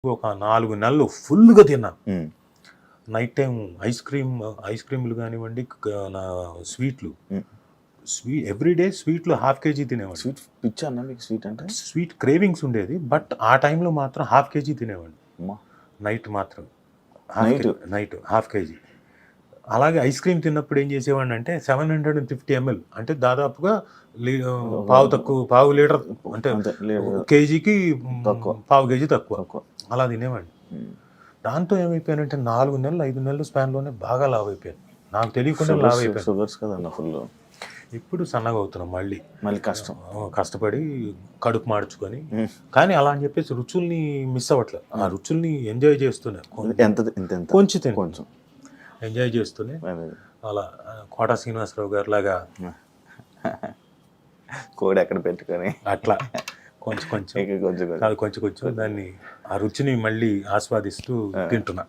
ఒక 4 నెలలు ఫుల్గా తిన్నాను. ఉమ్, నైట్ టైం ఐస్ క్రీమ్లు కానివ్వండి, నా స్వీట్లు ఉమ్. ఎవ్రీడే స్వీట్లు హాఫ్ కేజీ తినేవాడిని. స్వీట్ పిచ్చా అన్న మీకు? స్వీట్ అంటే స్వీట్ క్రేవింగ్స్ ఉండేది, బట్ ఆ టైంలో మాత్రం హాఫ్ కేజీ తినేవాడిని. అమ్మా. నైట్ మాత్రం నైట్ హాఫ్ కేజీ. అలాగే ఐస్ క్రీమ్ తిన్నప్పుడు ఏం చేసేవాడిని అంటే 750 ml, అంటే దాదాపుగా పావు లీటర్, అంటే అంతే, లేదు, కేజీకి తక్కువ. పావు కేజీ తక్కువ తక్కువ. అలా తినేవాడిని. ఉమ్. దాంతో ఏమైపోయానంటే 4 నెలలు 5 నెలల స్పాన్లోనే బాగా లావ్ అయిపోయాను. నాకు తెలియకుండా లావ్ అయిపోయాను. షుగర్స్ కదన్న ఫుల్. ఇప్పుడు సన్నగా అవుతున్నాం మళ్ళీ కష్టం. కష్టపడి కడుపు మార్చుకొని. కానీ అలా అని చెప్పేసి రుచుల్ని మిస్ అవ్వట్లేదు. ఆ రుచుల్ని ఎంజాయ్ చేస్తూనే ఎంత కొంచెం ఎంజాయ్ చేస్తూనే అలా కోట శ్రీనివాసరావు గారు లాగా కోడి ఎక్కడ పెట్టుకొని అట్లా కొంచెం దాన్ని ఆ రుచిని మళ్ళీ ఆస్వాదిస్తూ తింటున్నా.